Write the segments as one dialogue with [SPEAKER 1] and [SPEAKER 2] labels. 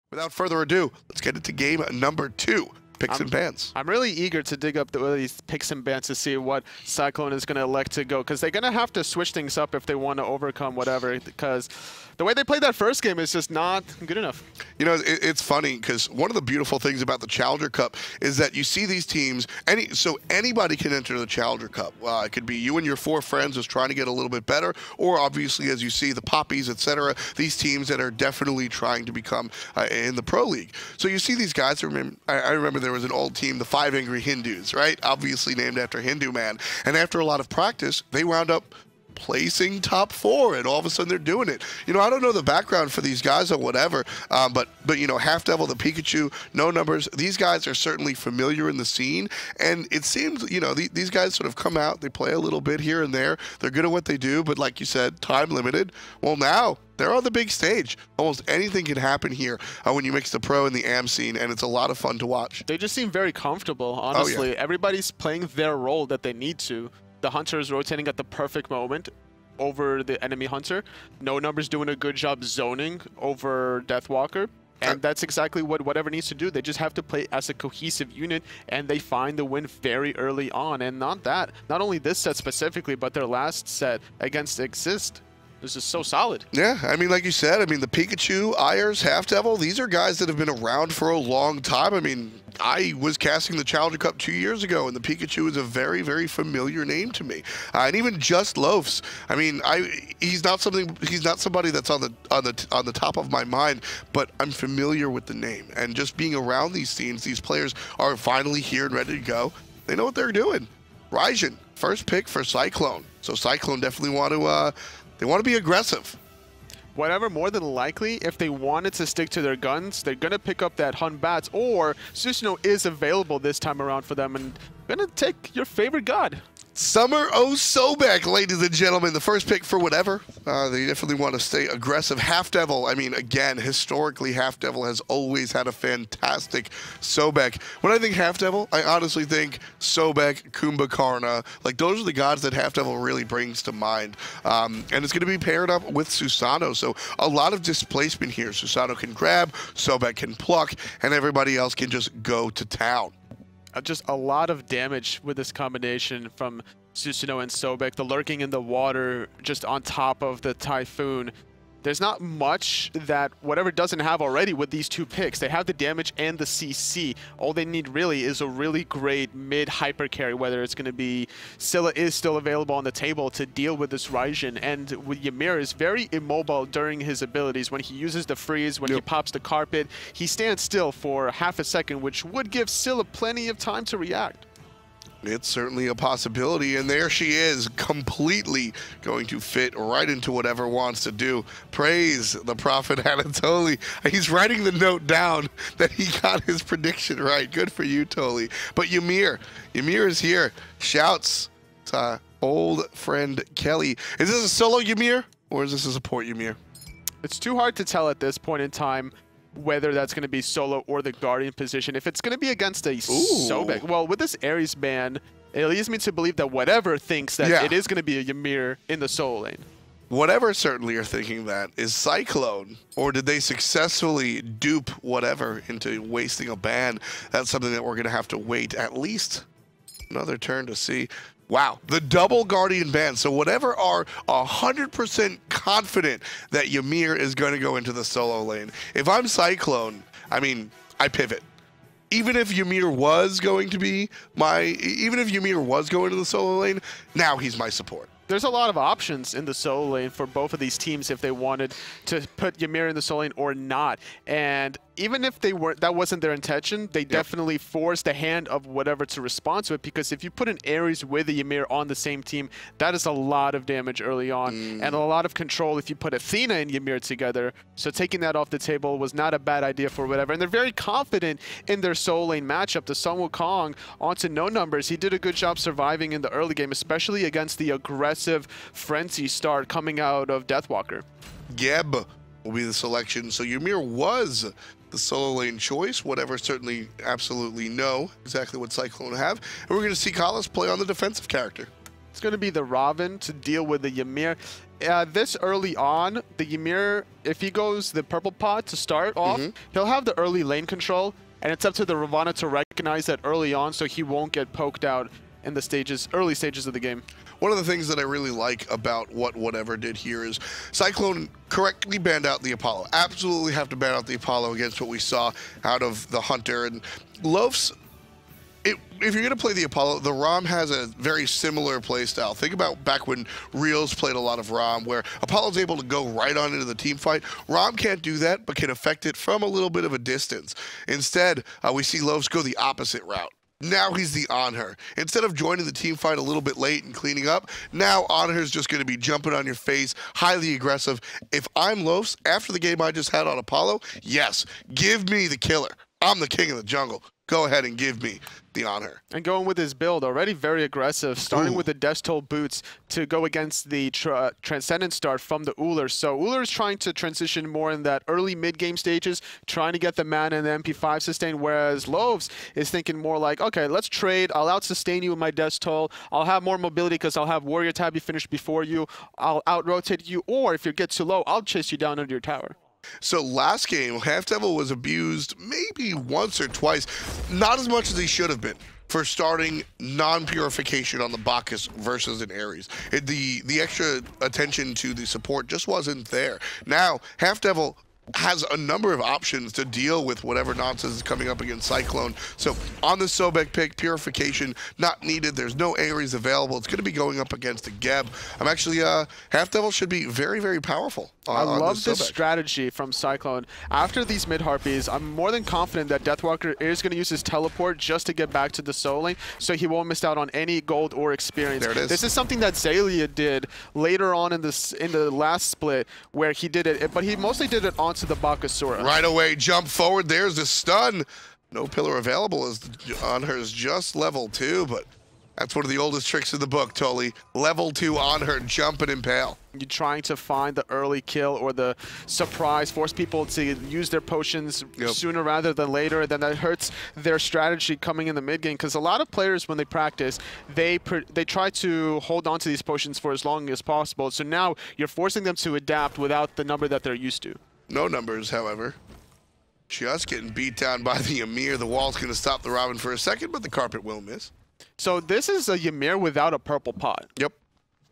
[SPEAKER 1] Without further ado, let's get into game number 2. Picks and bans.
[SPEAKER 2] I'm really eager to dig up these picks and bans to see what Cyclone is going to elect to go, because they're going to have to switch things up if they want to overcome whatever, because the way they played that first game is just not good enough.
[SPEAKER 1] You know, it's funny because one of the beautiful things about the Challenger Cup is that you see these teams, so anybody can enter the Challenger Cup. It could be you and your 4 friends just trying to get a little bit better, or obviously, as you see, the Poppies, etc., these teams that are definitely trying to become in the Pro League. So you see these guys, I remember there was an old team, the 5 Angry Hindus, right? Obviously named after Hindu man. And after a lot of practice, they wound up placing top 4, and all of a sudden they're doing it. You know, I don't know the background for these guys or whatever, but you know, HalfDevil, the Pikachu, No Numbers, these guys are certainly familiar in the scene, and it seems, you know, these guys sort of come out, they play a little bit here and there, they're good at what they do, but like you said, time limited. Well, now they're on the big stage. Almost anything can happen here when you mix the pro and the AM scene, and it's a lot of fun to watch.
[SPEAKER 2] They just seem very comfortable, honestly.
[SPEAKER 1] Oh, yeah.
[SPEAKER 2] Everybody's playing their role that they need to. The hunter is rotating at the perfect moment over the enemy hunter. No Numbers doing a good job zoning over Deathwalker. And that's exactly what whatever needs to do. They just have to play as a cohesive unit, and they find the win very early on. And not only this set specifically, but their last set against Exist. This is so solid.
[SPEAKER 1] Yeah, I mean, like you said, I mean, the Pikachu, Aiurz, HalfDevil, these are guys that have been around for a long time. I mean, I was casting the Challenger Cup 2 years ago, and the Pikachu is a very, very familiar name to me. And even JustLofes, I mean, he's not somebody that's on the top of my mind, but I'm familiar with the name. And just being around these teams, these players are finally here and ready to go. They know what they're doing. Raijin, first pick for Cyclone. So Cyclone definitely want to they want to be aggressive.
[SPEAKER 2] Whatever, more than likely, if they wanted to stick to their guns, they're going to pick up that Batz, or Susano is available this time around for them, and going to take your favorite god.
[SPEAKER 1] Summer Sobek, ladies and gentlemen, the first pick for whatever. They definitely want to stay aggressive. HalfDevil, I mean, again, historically, HalfDevil has always had a fantastic Sobek. When I think HalfDevil, I honestly think Sobek, Kumbhakarna. Like, those are the gods that HalfDevil really brings to mind. And it's going to be paired up with Susano, so a lot of displacement here. Susano can grab, Sobek can pluck, and everybody else can just go to town.
[SPEAKER 2] Just a lot of damage with this combination from Susano and Sobek. The lurking in the water just on top of the Typhoon. There's not much that whatever doesn't have already with these 2 picks. They have the damage and the CC. All they need really is a really great mid hyper carry, whether it's going to be Scylla is still available on the table to deal with this Raijin. And with Ymir is very immobile during his abilities. When he uses the freeze, when he pops the carpet, he stands still for half a second, which would give Scylla plenty of time to react.
[SPEAKER 1] It's certainly a possibility, and there she is, completely going to fit right into whatever wants to do. Praise the Prophet Anatoly. He's writing the note down that he got his prediction right. Good for you, Toli. But Ymir is here. Shouts to old friend Kelly. Is this a solo Ymir, or is this a support Ymir?
[SPEAKER 2] It's too hard to tell at this point in time whether that's going to be solo or the Guardian position. If it's going to be against a Sobek, well, with this Ares ban, it leads me to believe that whatever thinks that it is going to be a Ymir in the solo lane.
[SPEAKER 1] Whatever certainly are thinking that. Is Cyclone, or did they successfully dupe whatever into wasting a ban? That's something that we're going to have to wait at least another turn to see. Wow, the double Guardian ban. So whatever are 100% confident that Ymir is going to go into the solo lane. If I'm Cyclone, I mean, I pivot. Even if Ymir was going to be even if Ymir was going to the solo lane, now he's my support.
[SPEAKER 2] There's a lot of options in the solo lane for both of these teams if they wanted to put Ymir in the solo lane or not. And even if they weren't, that wasn't their intention, they definitely forced the hand of whatever to respond to it, because if you put an Ares with a Ymir on the same team, that is a lot of damage early on and a lot of control if you put Athena and Ymir together. So taking that off the table was not a bad idea for whatever. And they're very confident in their solo lane matchup. The Sun Wukong onto No Numbers. He did a good job surviving in the early game, especially against the aggressive frenzy start coming out of Deathwalker.
[SPEAKER 1] Geb will be the selection. So Ymir was the solo lane choice. Whatever certainly absolutely know exactly what Cyclone have. And we're going to see Kalas play on the defensive character.
[SPEAKER 2] It's going to be the Robin to deal with the Ymir. this early on, the Ymir, if he goes the purple pot to start off, he'll have the early lane control, and it's up to the Ravana to recognize that early on so he won't get poked out in the early stages of the game.
[SPEAKER 1] One of the things that I really like about what whatever did here is Cyclone correctly banned out the Apollo. Absolutely have to ban out the Apollo against what we saw out of the Hunter. And Lofes, if you're going to play the Apollo, the Rom has a very similar playstyle. Think about back when Reels played a lot of Rom, where Apollo's able to go right on into the team fight. Rom can't do that, but can affect it from a little bit of a distance. Instead, we see Lofes go the opposite route. Now he's the Anhur. Instead of joining the team fight a little bit late and cleaning up, now Anhur's just going to be jumping on your face, highly aggressive. If I'm Lofes, after the game I just had on Apollo, yes, give me the killer. I'm the king of the jungle. Go ahead and give me the Anhur.
[SPEAKER 2] And going with his build, already very aggressive, starting with the Death Toll boots to go against the Transcendent start from the Ullr. So Ullr is trying to transition more in that early mid-game stages, trying to get the mana and the MP5 sustain, whereas Lofes is thinking more like, okay, let's trade. I'll out-sustain you with my Death Toll. I'll have more mobility because I'll have Warrior Tabby finished before you. I'll out-rotate you, or if you get too low, I'll chase you down under your tower.
[SPEAKER 1] So last game, HalfDevil was abused maybe once or twice, not as much as he should have been, for starting non-purification on the Bacchus versus an Aiurz. The extra attention to the support just wasn't there. Now, HalfDevil has a number of options to deal with whatever nonsense is coming up against Cyclone. So on the Sobek pick, purification not needed. There's no Aiurz available. It's going to be going up against a Geb. I'm actually, HalfDevil should be very, very powerful.
[SPEAKER 2] I love this strategy from Cyclone. After these mid-harpies, I'm more than confident that Deathwalker is going to use his teleport just to get back to the solo lane, so he won't miss out on any gold or experience.
[SPEAKER 1] There it is.
[SPEAKER 2] This is something that Scylla did later on in the last split, where he did it, but he mostly did it onto the Bakasura.
[SPEAKER 1] Right away, jump forward. There's the stun. No pillar available as Anhur is just level 2, but that's one of the oldest tricks in the book, Tolly. Level 2 Anhur, jump and impale.
[SPEAKER 2] You're trying to find the early kill or the surprise, force people to use their potions sooner rather than later. Then that hurts their strategy coming in the mid game, because a lot of players, when they practice, they try to hold on to these potions for as long as possible. So now you're forcing them to adapt without the number that they're used to.
[SPEAKER 1] No numbers, however. Just getting beat down by the Ymir. The wall's going to stop the Robin for a second, but the carpet will miss.
[SPEAKER 2] So this is a Ymir without a purple pot.
[SPEAKER 1] Yep.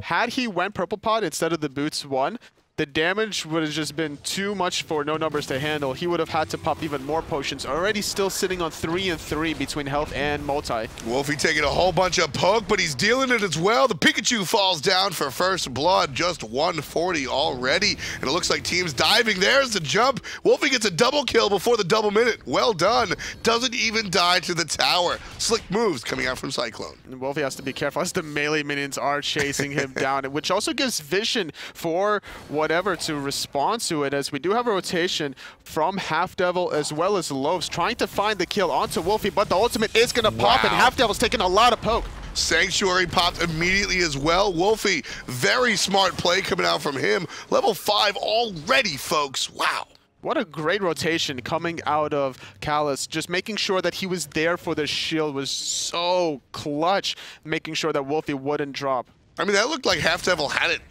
[SPEAKER 2] Had he went purple pot instead of the boots 1, the damage would have just been too much for no numbers to handle. He would have had to pop even more potions. Already still sitting on 3 and 3 between health and multi.
[SPEAKER 1] Wlfy taking a whole bunch of poke, but he's dealing it as well. The Pikachu falls down for first blood, just 140 already. And it looks like team's diving. There's the jump. Wlfy gets a double kill before the double minute. Well done. Doesn't even die to the tower. Slick moves coming out from Cyclone.
[SPEAKER 2] And Wlfy has to be careful as the melee minions are chasing him down, which also gives vision for whatever to respond to it, as we do have a rotation from HalfDevil as well as Lofes trying to find the kill onto Wlfy, but the ultimate is going to pop, and HalfDevil's taking a lot of poke.
[SPEAKER 1] Sanctuary popped immediately as well. Wlfy, very smart play coming out from him. Level 5 already, folks. Wow.
[SPEAKER 2] What a great rotation coming out of Callus. Just making sure that he was there for the shield was so clutch, making sure that Wlfy wouldn't drop.
[SPEAKER 1] I mean, that looked like HalfDevil had it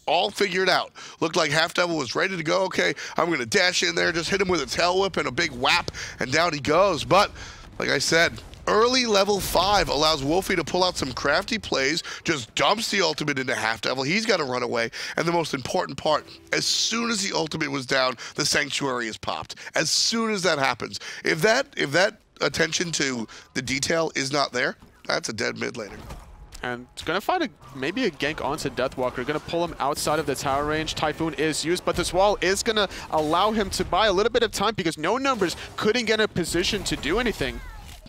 [SPEAKER 1] all figured out. Looked like HalfDevil was ready to go. Okay, I'm going to dash in there, just hit him with a tail whip and a big whap, and down he goes. But, like I said, early level 5 allows Wlfy to pull out some crafty plays, just dumps the ultimate into HalfDevil. He's got to run away. And the most important part, as soon as the ultimate was down, the Sanctuary is popped. As soon as that happens. If that attention to the detail is not there, that's a dead mid laner.
[SPEAKER 2] And it's going to find maybe a gank onto Deathwalker. Going to pull him outside of the tower range. Typhoon is used, but this wall is going to allow him to buy a little bit of time because no numbers couldn't get in a position to do anything.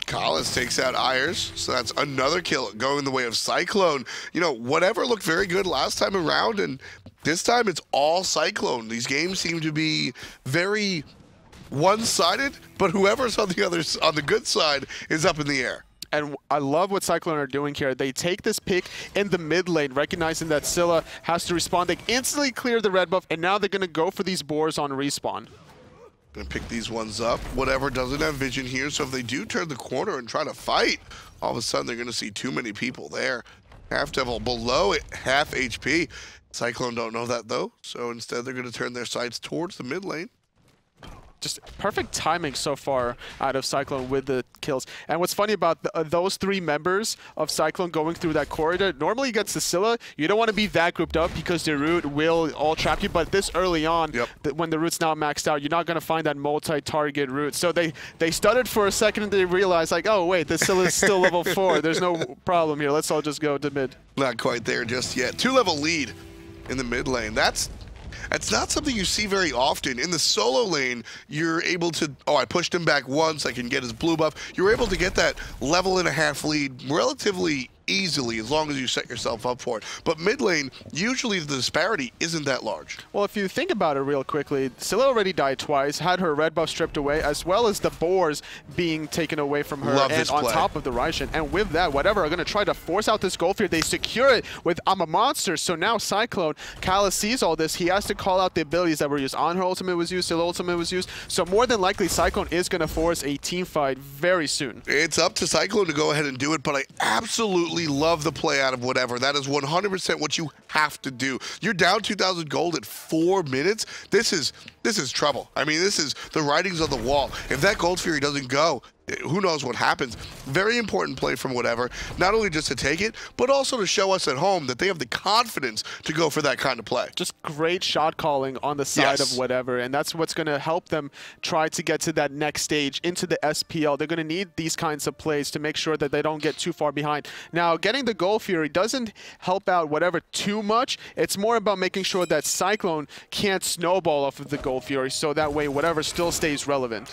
[SPEAKER 1] Callus takes out Aiurz, so that's another kill going the way of Cyclone. You know, whatever looked very good last time around, and this time it's all Cyclone. These games seem to be very one-sided, but whoever's on the good side is up in the air.
[SPEAKER 2] And I love what Cyclone are doing here. They take this pick in the mid lane, recognizing that Scylla has to respond. They instantly clear the red buff, and now they're going to go for these boars on respawn.
[SPEAKER 1] Gonna pick these ones up. Whatever doesn't have vision here, so if they do turn the corner and try to fight, all of a sudden they're going to see too many people there. HalfDevil below at half HP. Cyclone don't know that though, so instead they're going to turn their sights towards the mid lane.
[SPEAKER 2] Just perfect timing so far out of Cyclone with the kills. And what's funny about those three members of Cyclone going through that corridor, normally against the Scylla, you don't want to be that grouped up because the root will all trap you. But this early on, when the root's now maxed out, you're not going to find that multi-target root. So they stuttered for a second and they realized, like, oh, wait, the Scylla is still level 4. There's no problem here. Let's all just go to mid.
[SPEAKER 1] Not quite there just yet. 2-level lead in the mid lane. That's not something you see very often. In the solo lane, you're able to, I pushed him back once, I can get his blue buff. You're able to get that level and a half lead relatively easily as long as you set yourself up for it. But mid lane, usually the disparity isn't that large.
[SPEAKER 2] Well, if you think about it real quickly, Scylla already died twice, had her red buff stripped away, as well as the boars being taken away from her and on top of the Raijin. And with that, whatever, are going to try to force out this gold fear. They secure it with I'm a monster. So now Cyclone, Callus sees all this. He has to call out the abilities that were used. Anhur ultimate was used, Scylla ultimate was used. So more than likely, Cyclone is going to force a team fight very soon. It's
[SPEAKER 1] up to Cyclone to go ahead and do it, but I absolutely love the play out of whatever. That is 100% what you have to do. You're down 2,000 gold at 4 minutes. This is trouble. I mean, this is the writings on the wall. If that Gold Fury doesn't go, who knows what happens. Very important play from whatever, not only just to take it, but also to show us at home that they have the confidence to go for that kind of play.
[SPEAKER 2] Just great shot calling on the side of whatever, and that's what's going to help them try to get to that next stage into the SPL. They're going to need these kinds of plays to make sure that they don't get too far behind. Now, getting the Gold Fury doesn't help out whatever too much. It's more about making sure that Cyclone can't snowball off of the Gold Fury, so that way whatever still stays relevant.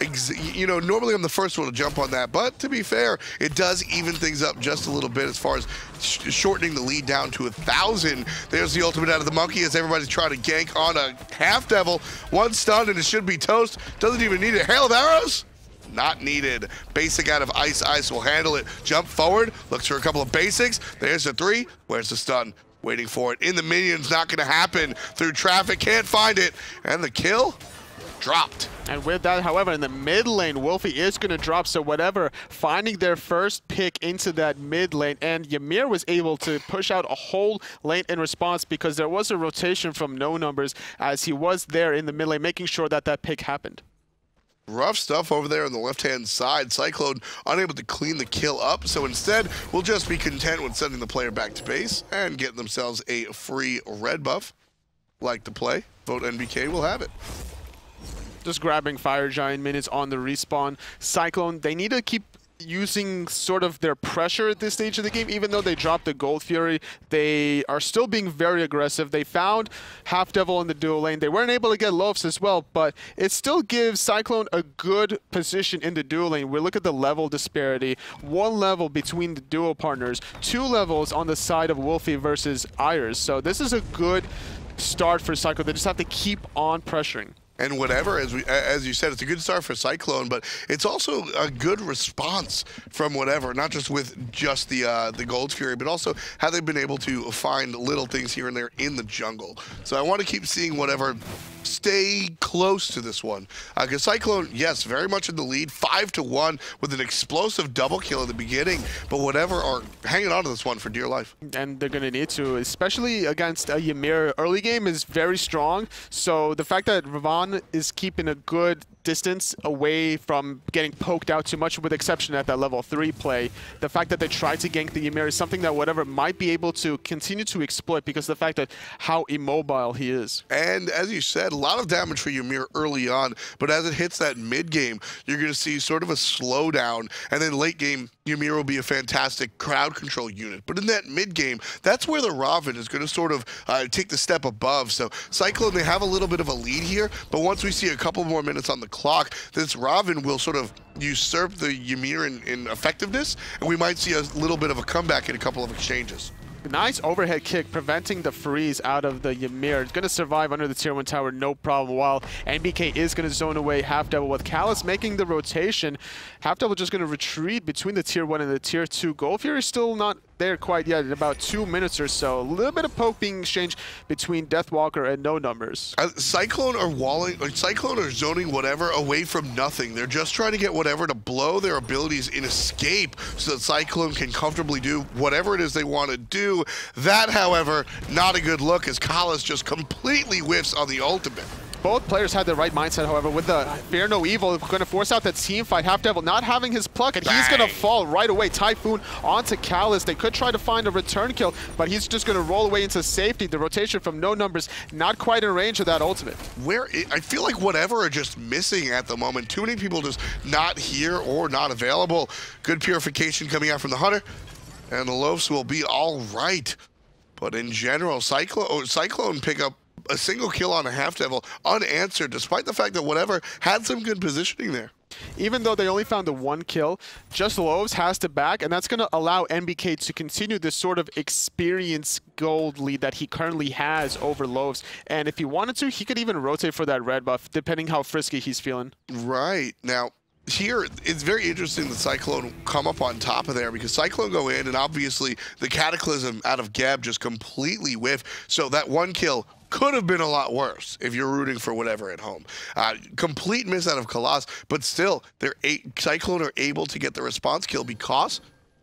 [SPEAKER 1] You know, normally I'm the first one to jump on that, but to be fair, it does even things up just a little bit as far as shortening the lead down to 1,000. There's the ultimate out of the monkey as everybody's trying to gank on a HalfDevil. One stun and it should be toast. Doesn't even need a hail of arrows. Not needed. Basic out of ice will handle it. Jump forward, looks for a couple of basics. There's the 3. Where's the stun? Waiting for it. In the minions, not going to happen. Through traffic, can't find it. And the kill dropped.
[SPEAKER 2] And with that, however, in the mid lane, Wlfy is going to drop, so whatever, finding their first pick into that mid lane, and Ymir was able to push out a whole lane in response because there was a rotation from no numbers as he was there in the mid lane, making sure that that pick happened.
[SPEAKER 1] Rough stuff over there on the left-hand side. Cyclone unable to clean the kill up, so instead we'll just be content with sending the player back to base and getting themselves a free red buff. Like the play, VoteNBK will have it.
[SPEAKER 2] Just grabbing Fire Giant minutes on the respawn. Cyclone, they need to keep using sort of their pressure at this stage of the game. Even though they dropped the Gold Fury, they are still being very aggressive. They found HalfDevil in the dual lane. They weren't able to get Lofes as well, but it still gives Cyclone a good position in the dual lane. We look at the level disparity. 1 level between the duo partners, 2 levels on the side of Wlfy versus Aiurz. So this is a good start for Cyclone. They just have to keep on pressuring.
[SPEAKER 1] And whatever, as you said, it's a good start for Cyclone, but it's also a good response from whatever, not just with just the Gold Fury, but also how they've been able to find little things here and there in the jungle. So I want to keep seeing whatever stay close to this one. Because Cyclone, yes, very much in the lead, 5-1 with an explosive double kill at the beginning, but whatever are hanging on to this one for dear life.
[SPEAKER 2] And they're going to need to, especially against a Ymir. Early game is very strong, so the fact that Ravan is keeping a good distance away from getting poked out too much, with exception at that level 3 play. The fact that they tried to gank the Ymir is something that whatever might be able to continue to exploit because of the fact that how immobile he is.
[SPEAKER 1] And as you said, a lot of damage for Ymir early on, but as it hits that mid game, you're going to see sort of a slowdown, and then late game, Ymir will be a fantastic crowd control unit. But in that mid game, that's where the Raven is going to sort of take the step above. So Cyclone, they have a little bit of a lead here, but once we see a couple more minutes on the clock, this Raven will sort of usurp the Ymir in effectiveness, and we might see a little bit of a comeback in a couple of exchanges.
[SPEAKER 2] Nice overhead kick, preventing the freeze out of the Ymir. It's going to survive under the tier 1 tower, no problem, while NBK is going to zone away HalfDevil. With Callus making the rotation, HalfDevil just going to retreat between the tier 1 and the tier 2. Gold Fury is still not there quite yet, in about 2 minutes or so. A little bit of poke being exchanged between Deathwalker and No Numbers.
[SPEAKER 1] Cyclone are walling, like Cyclone are zoning whatever away from nothing. They're just trying to get whatever to blow their abilities in escape so that Cyclone can comfortably do whatever it is they want to do. That, however, not a good look as Kalas just completely whiffs on the ultimate.
[SPEAKER 2] Both players had the right mindset, however, with the Fear No Evil going to force out that team fight. HalfDevil not having his pluck, and he's going to fall right away. Typhoon onto Kalas. They could try to find a return kill, but he's just going to roll away into safety. The rotation from No Numbers not quite in range of that ultimate.
[SPEAKER 1] I feel like whatever are just missing at the moment. Too many people just not here or not available. Good purification coming out from the Hunter, and the Wlfs will be all right. But in general, Cyclone pick up a single kill on a HalfDevil unanswered, despite the fact that whatever had some good positioning there.
[SPEAKER 2] Even though they only found the 1 kill, JustLofes has to back, and that's going to allow NBK to continue this sort of experience gold lead that he currently has over Wlfs. And if he wanted to, he could even rotate for that red buff, depending how frisky he's feeling.
[SPEAKER 1] Right. Now, here, it's very interesting that Cyclone come up on top of there because Cyclone go in, and obviously the Cataclysm out of Geb just completely whiff. So that 1 kill could have been a lot worse if you're rooting for whatever at home. Complete miss out of Kalas, but still, Cyclone are able to get the response kill because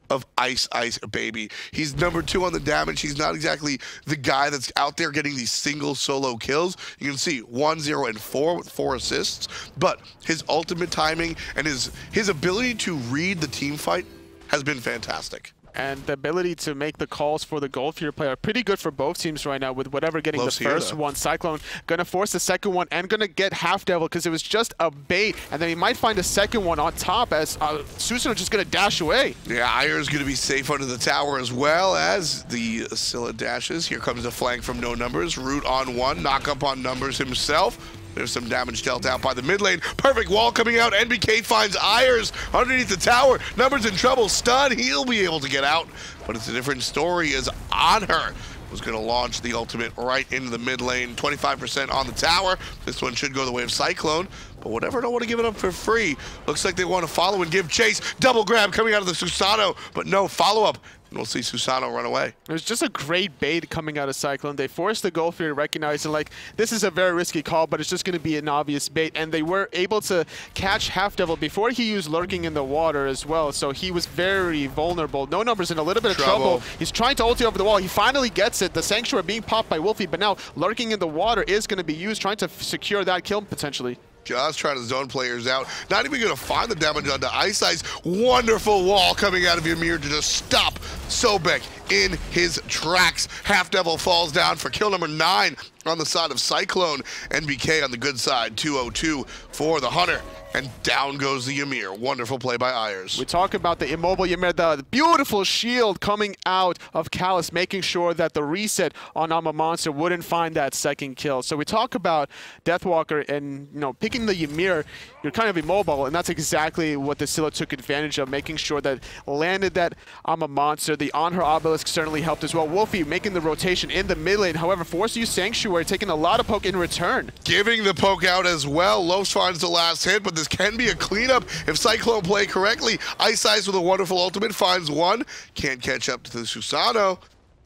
[SPEAKER 1] of iceicebabyy. He's number 2 on the damage. He's not exactly the guy that's out there getting these single solo kills. You can see 1, 0, and 4 with 4 assists, but his ultimate timing and his ability to read the team fight has been fantastic.
[SPEAKER 2] And the ability to make the calls for the Wlfy play are pretty good for both teams right now, with whatever getting the first one. Cyclone going to force the second one and going to get HalfDevil because it was just a bait. And then he might find a second one on top as Susano just going to dash away.
[SPEAKER 1] Yeah, Aiurz going to be safe under the tower as well as the Scylla dashes. Here comes the flank from No Numbers. Root on 1, knock up on Numbers himself. There's some damage dealt out by the mid lane. Perfect wall coming out. NBK finds Aiurz underneath the tower. Numbers in trouble. Stun. He'll be able to get out. But it's a different story as Anhur was going to launch the ultimate right into the mid lane. 25% on the tower. This one should go the way of Cyclone. But whatever, don't want to give it up for free. Looks like they want to follow and give chase. Double grab coming out of the Susano. But no follow-up. And we'll see Susano run away.
[SPEAKER 2] It was just a great bait coming out of Cyclone. They forced the Wlfy to recognize and like, this is a very risky call, but it's just going to be an obvious bait. And they were able to catch HalfDevil before he used lurking in the water as well. So he was very vulnerable. No Numbers in a little bit of trouble. He's trying to ulti over the wall. He finally gets it. The Sanctuary being popped by Wlfy, but now lurking in the water is going to be used, trying to secure that kill potentially.
[SPEAKER 1] Just trying to zone players out. Not even going to find the damage onto iceice. Wonderful wall coming out of Ymir to just stop Sobek in his tracks. HalfDevil falls down for kill number 9 on the side of Cyclone. NBK on the good side, 202 for the Hunter. And down goes the Ymir. Wonderful play by Aiurz.
[SPEAKER 2] We talk about the immobile Ymir, the beautiful shield coming out of Kalas, making sure that the reset on Monster wouldn't find that second kill. So we talk about Deathwalker and, you know, picking the Ymir, you're kind of immobile, and that's exactly what the Scylla took advantage of, making sure that landed that Monster. The Anhur obelisk certainly helped as well. Wlfy making the rotation in the mid lane, however, forced to use Sanctuary, taking a lot of poke in return.
[SPEAKER 1] Giving the poke out as well. Wlfs finds the last hit, but this can be a cleanup if Cyclone play correctly. iceice with a wonderful ultimate finds 1. Can't catch up to the Susano.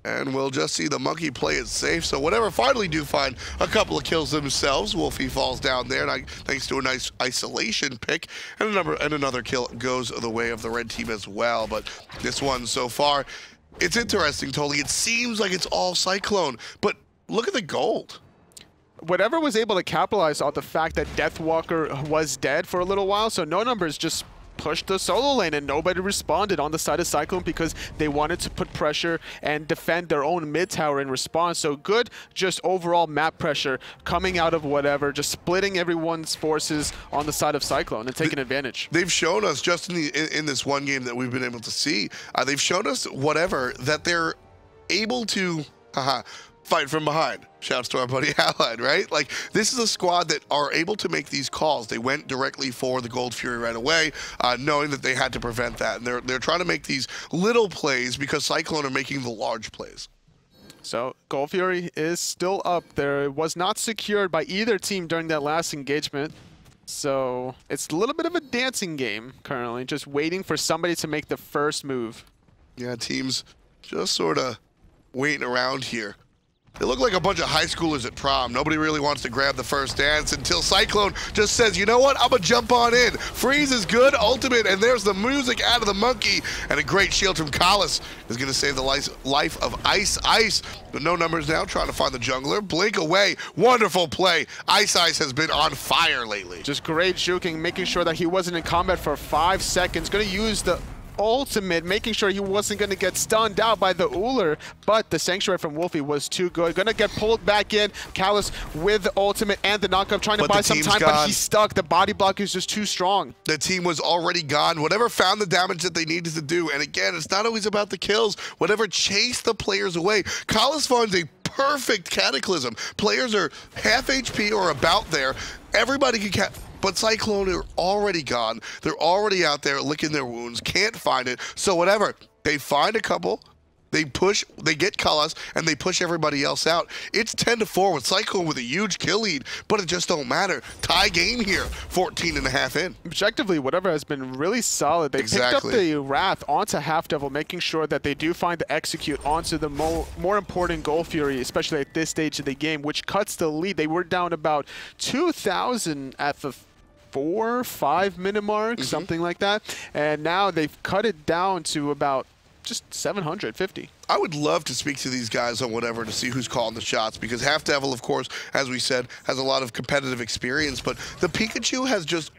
[SPEAKER 1] And we'll just see the monkey play it safe. So whatever, finally do find a couple of kills themselves. Wlfy falls down there, thanks to a nice isolation pick. And another kill goes the way of the red team as well. But this one so far, it's interesting, totally. It seems like it's all Cyclone, but look at the gold.
[SPEAKER 2] Whatever was able to capitalize on the fact that Deathwalker was dead for a little while, so No Numbers just pushed the solo lane and nobody responded on the side of Cyclone because they wanted to put pressure and defend their own mid tower in response. So good, just overall map pressure coming out of whatever, just splitting everyone's forces on the side of Cyclone and taking advantage.
[SPEAKER 1] They've shown us just in this one game that we've been able to see, they've shown us whatever that they're able to fight from behind. Shouts to our buddy Allied, right? Like, this is a squad that are able to make these calls. They went directly for the Gold Fury right away, knowing that they had to prevent that. And they're trying to make these little plays because Cyclone are making the large plays.
[SPEAKER 2] So Gold Fury is still up there. It was not secured by either team during that last engagement. So it's a little bit of a dancing game currently, just waiting for somebody to make the first move.
[SPEAKER 1] Yeah, teams just sort of waiting around here. They look like a bunch of high schoolers at prom. Nobody really wants to grab the first dance until Cyclone just says, you know what, I'm gonna jump on in. Freeze is good, ultimate, and there's the music out of the monkey. And a great shield from Kalis is gonna save the life of Ice. But no numbers now, trying to find the jungler. Blink away, wonderful play. Ice has been on fire lately.
[SPEAKER 2] Just great juking, making sure that he wasn't in combat for 5 seconds. Gonna use the ultimate, making sure he wasn't going to get stunned out by the Ullr, but the Sanctuary from Wlfy was too good. Going to get pulled back in. Kalis with the ultimate and the knockup, trying to buy some time, but he's stuck. The body block is just too strong.
[SPEAKER 1] The team was already gone. Whatever found the damage that they needed to do, and again, it's not always about the kills. Whatever chased the players away. Kalis finds a perfect cataclysm. Players are half HP or about there. Everybody can catch. But Cyclone are already gone. They're already out there licking their wounds, can't find it. So whatever, they find a couple, they push, they get Kalis, and they push everybody else out. It's 10-4 with Cyclone with a huge kill lead, but it just don't matter. Tie game here, 14.5 in.
[SPEAKER 2] Objectively, whatever has been really solid. They picked up the Wrath onto HalfDevil, making sure that they do find the execute onto the more important Goal Fury, especially at this stage of the game, which cuts the lead. They were down about 2,000 at the 4-5 minute mark, something like that, and now they've cut it down to about just 750.
[SPEAKER 1] I would love to speak to these guys on whatever to see who's calling the shots, because HalfDevil, of course, as we said, has a lot of competitive experience, but the Pikachu has just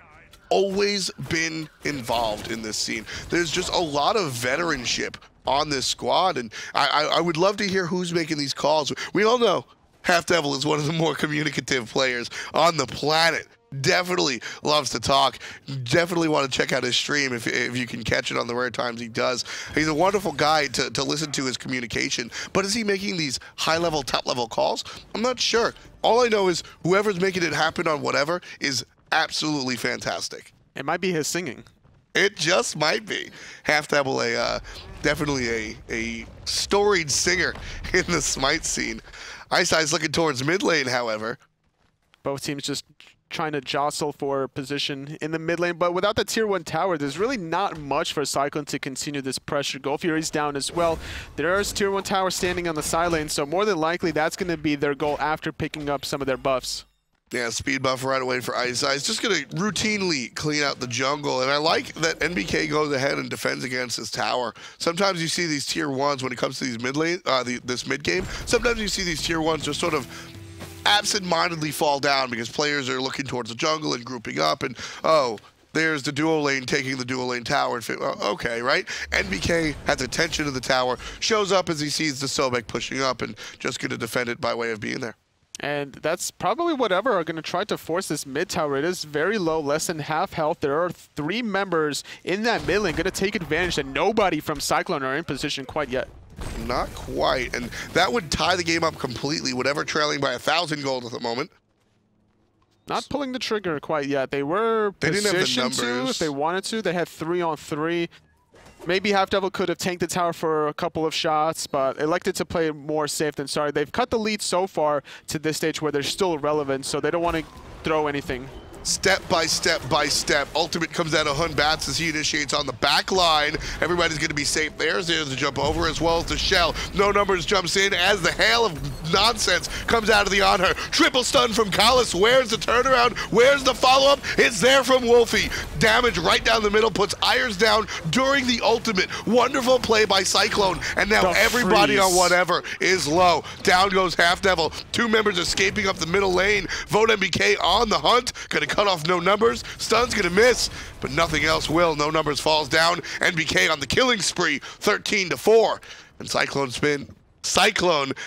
[SPEAKER 1] always been involved in this scene. There's just a lot of veteranship on this squad, and I would love to hear who's making these calls. We all know HalfDevil is one of the more communicative players on the planet. Definitely loves to talk. Definitely want to check out his stream if you can catch it on the rare times he does. He's a wonderful guy to listen to his communication. But is he making these high-level, top-level calls? I'm not sure. All I know is whoever's making it happen on whatever is absolutely fantastic.
[SPEAKER 2] It might be his singing.
[SPEAKER 1] It just might be. HalfDevil, definitely a storied singer in the Smite scene. Ice looking towards mid lane, however.
[SPEAKER 2] Both teams just trying to jostle for position in the mid lane, but without the tier 1 tower, there's really not much for Cyclone to continue this pressure. Goal Fury's down as well. There's tier 1 tower standing on the side lane, so more than likely that's going to be their goal after picking up some of their buffs.
[SPEAKER 1] Yeah, speed buff right away for Ice. Just going to routinely clean out the jungle, and I like that NBK goes ahead and defends against his tower. Sometimes you see these tier 1s when it comes to these mid lane, this mid game. Sometimes you see these tier 1s just sort of absent-mindedly fall down because players are looking towards the jungle and grouping up, and oh, there's the dual lane taking the dual lane tower. And okay, right? NBK has attention to the tower, shows up as he sees the Sobek pushing up, and just going to defend it by way of being there.
[SPEAKER 2] And that's probably whatever are going to try to force this mid tower. It is very low, less than half health. There are 3 members in that mid lane going to take advantage that nobody from Cyclone are in position quite yet.
[SPEAKER 1] Not quite, and that would tie the game up completely, whatever trailing by 1,000 gold at the moment.
[SPEAKER 2] Not pulling the trigger quite yet. They were positioned to if they wanted to. They had 3-on-3. Maybe HalfDevil could have tanked the tower for a couple of shots, but elected to play more safe than sorry. They've cut the lead so far to this stage where they're still relevant, so they don't want to throw anything.
[SPEAKER 1] Step by step by step. Ultimate comes out of Batz as he initiates on the back line. Everybody's going to be safe there. There's the jump over as well as the shell. No numbers jumps in as the hail of nonsense comes out of the Anhur. Triple stun from Kalis. Where's the turnaround? Where's the follow-up? It's there from Wlfy. Damage right down the middle puts Aiurz down during the ultimate. Wonderful play by Cyclone. And now everybody on whatever is low. Down goes HalfDevil. 2 members escaping up the middle lane. VoteNBK on the hunt. Gonna cut off no numbers. Stun's gonna miss, but nothing else will. No numbers falls down. NBK on the killing spree, 13-4. And Cyclone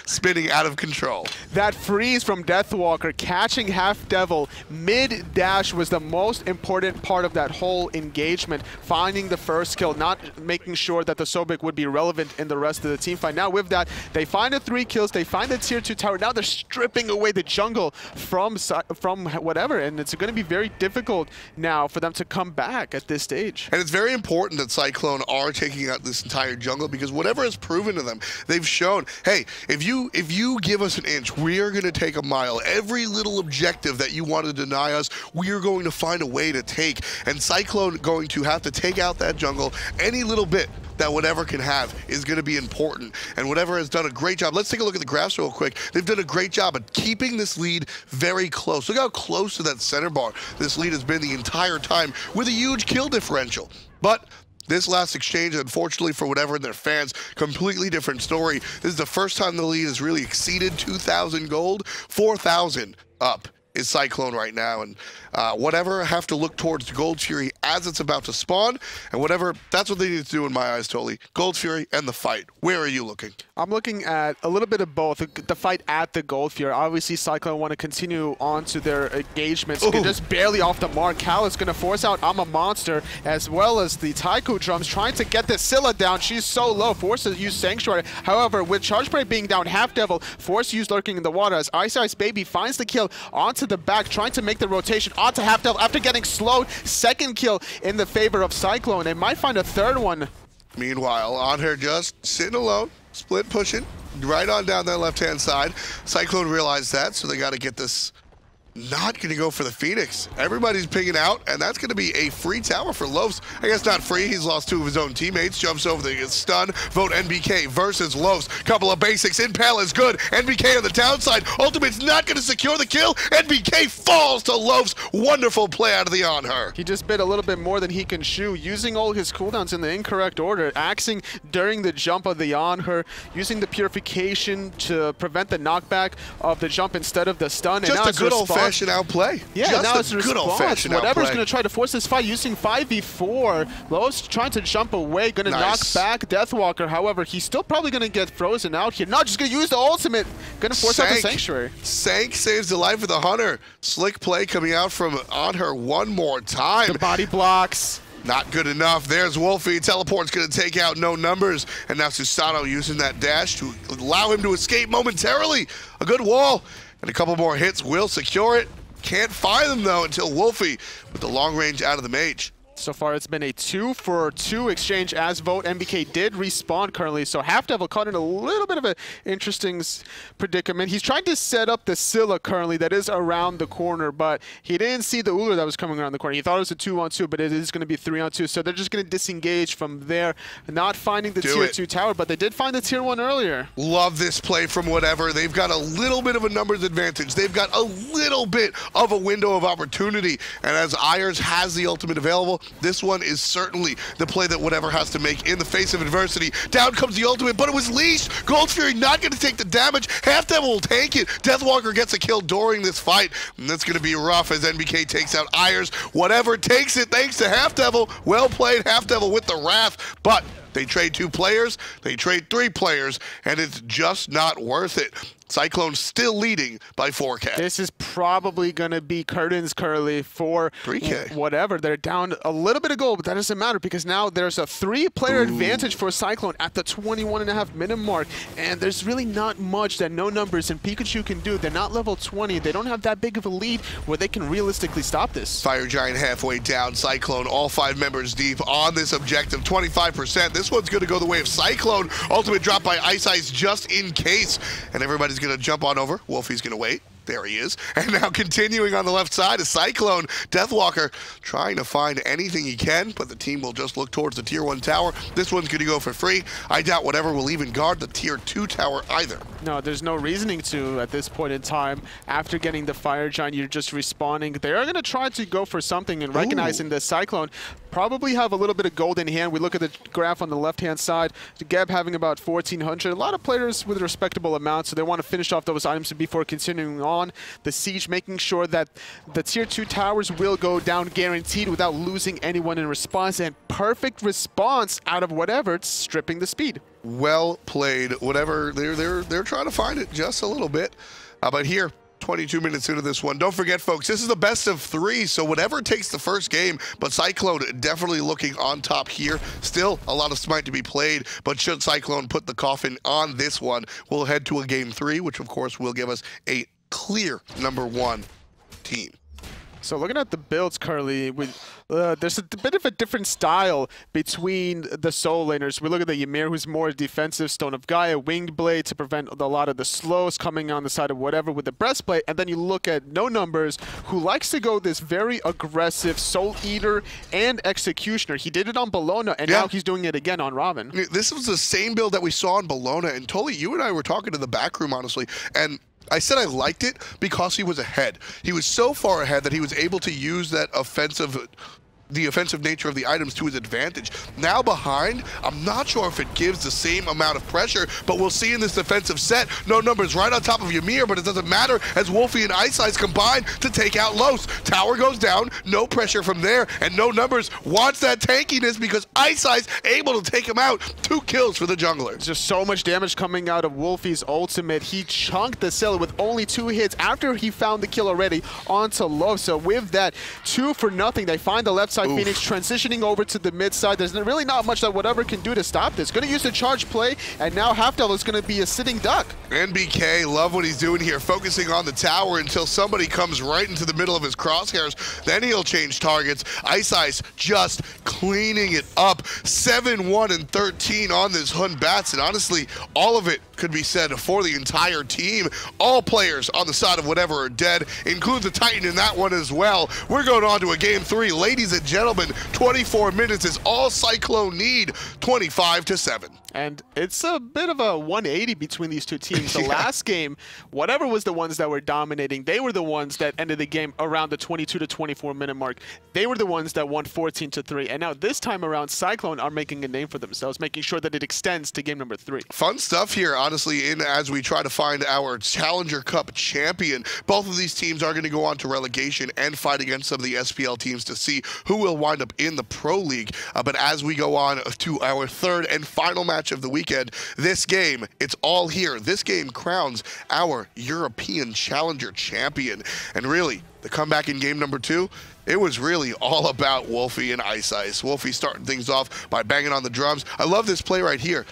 [SPEAKER 1] spinning out of control.
[SPEAKER 2] That freeze from Deathwalker catching HalfDevil mid-dash was the most important part of that whole engagement. Finding the first kill, not making sure that the Sobek would be relevant in the rest of the team fight. Now with that, they find the 3 kills, they find the tier 2 tower. Now they're stripping away the jungle from whatever, and it's going to be very difficult now for them to come back at this stage.
[SPEAKER 1] And it's very important that Cyclone are taking out this entire jungle, because whatever is proven to them, they've shown, hey, if you give us an inch, we are going to take a mile. Every little objective that you want to deny us, we are going to find a way to take. And Cyclone going to have to take out that jungle any little bit that whatever can have is going to be important, and whatever has done a great job. Let's take a look at the graphs real quick. They've done a great job at keeping this lead very close. Look how close to that center bar this lead has been the entire time, with a huge kill differential. But this last exchange, unfortunately for whatever and their fans, completely different story. This is the first time the lead has really exceeded 2,000 gold. 4,000 up is Cyclone right now, and whatever have to look towards Gold Fury as it's about to spawn, and whatever, that's what they need to do in my eyes, totally. Gold Fury and the fight. Where are you looking?
[SPEAKER 2] I'm looking at a little bit of both. The fight at the Gold Fury. Obviously, Cyclone want to continue on to their engagements. They're just barely off the mark. Cal is going to force out I'm a Monster, as well as the Taiko drums, trying to get this Scylla down. She's so low, forced to use Sanctuary. However, with Charge Spray being down, HalfDevil forced to use Lurking in the Water as iceicebabyy finds the kill onto the back, trying to make the rotation onto HalfDevil after getting slowed. Second kill in the favor of Cyclone. They might find a third one.
[SPEAKER 1] Meanwhile, Anhur just sitting alone, split pushing, right on down that left-hand side. Cyclone realized that, so they got to get this. Not going to go for the Phoenix. Everybody's pinging out, and that's going to be a free tower for Lofes. I guess not free. He's lost 2 of his own teammates. Jumps over the stun. VoteNBK versus Lofes. Couple of basics. Impale is good. NBK on the downside. Ultimate's not going to secure the kill. NBK falls to Lofes. Wonderful play out of the Anhur.
[SPEAKER 2] He just bit a little bit more than he can chew, using all his cooldowns in the incorrect order, axing during the jump of the Anhur, using the purification to prevent the knockback of the jump instead of the stun.
[SPEAKER 1] Just
[SPEAKER 2] and now
[SPEAKER 1] a good old-fashioned outplay.
[SPEAKER 2] Yeah,
[SPEAKER 1] just
[SPEAKER 2] now it's
[SPEAKER 1] a good old-fashioned outplay.
[SPEAKER 2] Whatever's going to try to force this fight using 5v4. Lofes trying to jump away, going to knock back Deathwalker. However, he's still probably going to get frozen out here. No, just going to use the ultimate. Going to force out the Sanctuary.
[SPEAKER 1] Sank saves the life of the Hunter. Slick play coming out from Anhur one more time.
[SPEAKER 2] The body blocks.
[SPEAKER 1] Not good enough. There's Wlfy. Teleport's going to take out no numbers. And now Susano using that dash to allow him to escape momentarily. A good wall. And a couple more hits will secure it. Can't find them, though, until Wlfy with the long range out of the mage.
[SPEAKER 2] So far, it's been a 2-for-2 exchange as VoteNBK did respawn currently. So HalfDevil caught in a little bit of an interesting predicament. He's trying to set up the Scylla currently that is around the corner, but he didn't see the Ullr that was coming around the corner. He thought it was a 2-on-2, but it is going to be 3-on-2. So they're just going to disengage from there, not finding the Tier 2 tower, but they did find the Tier 1 earlier.
[SPEAKER 1] Love this play from whatever. They've got a little bit of a numbers advantage. They've got a little bit of a window of opportunity. And as Aiurz has the ultimate available, this one is certainly the play that whatever has to make in the face of adversity. Down comes the ultimate, but it was leashed. Gold Fury not going to take the damage. HalfDevil will take it. Deathwalker gets a kill during this fight, and that's going to be rough as NBK takes out Aiurz. Whatever takes it thanks to HalfDevil. Well played, HalfDevil with the wrath, but they trade 2 players, they trade 3 players, and it's just not worth it. Cyclone still leading by 4K.
[SPEAKER 2] This is probably going to be curtains curly for
[SPEAKER 1] 3K.
[SPEAKER 2] Whatever. They're down a little bit of gold, but that doesn't matter because now there's a 3-player advantage for Cyclone at the 21.5 minute mark, and there's really not much that no numbers and Pikachu can do. They're not level 20. They don't have that big of a lead where they can realistically stop this.
[SPEAKER 1] Fire Giant halfway down. Cyclone, all 5 members deep on this objective. 25%. This one's going to go the way of Cyclone. Ultimate drop by Ice just in case, and everybody's going to jump on over. Wlfy's going to wait. There he is. And now continuing on the left side is Cyclone. Deathwalker trying to find anything he can, but the team will just look towards the Tier 1 tower. This one's going to go for free. I doubt whatever will even guard the Tier 2 tower either.
[SPEAKER 2] No, there's no reasoning to at this point in time. After getting the Fire Giant, you're just respawning. They are going to try to go for something and recognizing the Cyclone. Probably have a little bit of gold in hand. We look at the graph on the left-hand side. Geb having about 1,400. A lot of players with a respectable amount, so they want to finish off those items before continuing on. The siege, making sure that the Tier 2 towers will go down guaranteed without losing anyone in response, and perfect response out of whatever, it's stripping the speed.
[SPEAKER 1] Well played. Whatever, they're trying to find it just a little bit. But here, 22 minutes into this one. Don't forget, folks, this is the best of 3, so whatever takes the first game, but Cyclone definitely looking on top here. Still a lot of smite to be played, but should Cyclone put the coffin on this one, we'll head to a game 3, which of course will give us a clear #1 team.
[SPEAKER 2] So looking at the builds currently, there's a bit of a different style between the soul laners. We look at the Ymir, who's more defensive, Stone of Gaia, Winged Blade to prevent a lot of the slows coming on the side of whatever with the breastplate. And then you look at No Numbers, who likes to go this very aggressive Soul Eater and Executioner. He did it on Bologna, and now he's doing it again on Robin.
[SPEAKER 1] This was the same build that we saw in Bologna, and Tully, you and I were talking in the back room, honestly, and I said I liked it because he was ahead. He was so far ahead that he was able to use that the offensive nature of the items to his advantage. Now behind, I'm not sure if it gives the same amount of pressure, but we'll see in this defensive set. No Numbers right on top of Ymir, but it doesn't matter as Wlfy and iceice combine to take out Los. Tower goes down, no pressure from there, and No Numbers wants that tankiness because iceice able to take him out. 2 kills for the jungler.
[SPEAKER 2] There's just so much damage coming out of Wlfy's ultimate. He chunked the Scylla with only 2 hits after he found the kill already onto Los. So with that, 2 for nothing. They find the left side Phoenix transitioning over to the mid side. There's really not much that whatever can do to stop this. Going to use the charge play, and now HalfDevil is going to be a sitting duck.
[SPEAKER 1] NBK, love what he's doing here, focusing on the tower until somebody comes right into the middle of his crosshairs. Then he'll change targets. iceice just cleaning it up. 7-1 and 13 on this Batz, and honestly, all of it could be said for the entire team. All players on the side of whatever are dead, include the Titan in that one as well. We're going on to a game 3. Ladies and gentlemen, 24 minutes is all Cyclone need, 25-7.
[SPEAKER 2] And it's a bit of a 180 between these two teams. The last game, whatever was the ones that were dominating, they were the ones that ended the game around the 22 to 24 minute mark. They were the ones that won 14-3. And now this time around, Cyclone are making a name for themselves, making sure that it extends to game number 3.
[SPEAKER 1] Fun stuff here, honestly, as we try to find our Challenger Cup champion. Both of these teams are going to go on to relegation and fight against some of the SPL teams to see who will wind up in the Pro League. But as we go on to our 3rd and final match of the weekend, this game, it's all here. This game crowns our European Challenger champion. And really, the comeback in game number 2, it was really all about Wlfy and iceice. Wlfy starting things off by banging on the drums. I love this play right here.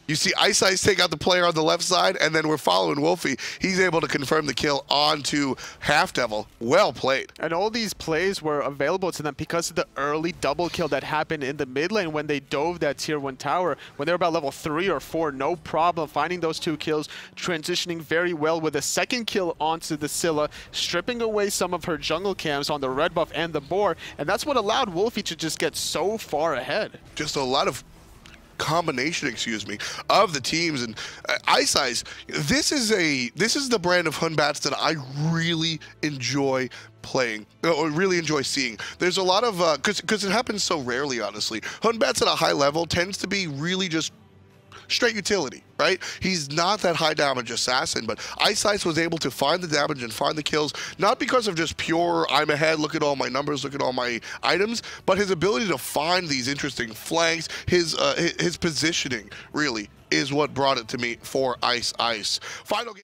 [SPEAKER 1] You see iceice take out the player on the left side, and then we're following Wlfy. He's able to confirm the kill onto HalfDevil. Well played.
[SPEAKER 2] And all these plays were available to them because of the early double kill that happened in the mid lane when they dove that tier 1 tower. When they were about level 3 or 4, no problem finding those 2 kills, transitioning very well with a 2nd kill onto the Scylla, stripping away some of her jungle camps on the red buff and the boar. And that's what allowed Wlfy to just get so far ahead.
[SPEAKER 1] Just a lot of combination, of the teams, and iceice. This is the brand of Batz that I really enjoy playing, or really enjoy seeing. There's a lot of because it happens so rarely, honestly. Batz at a high level tends to be really just straight utility, right? He's not that high damage assassin, but iceice was able to find the damage and find the kills, not because of just pure, I'm ahead, look at all my numbers, look at all my items, but his ability to find these interesting flanks, his positioning really is what brought it to me for iceice. Final game.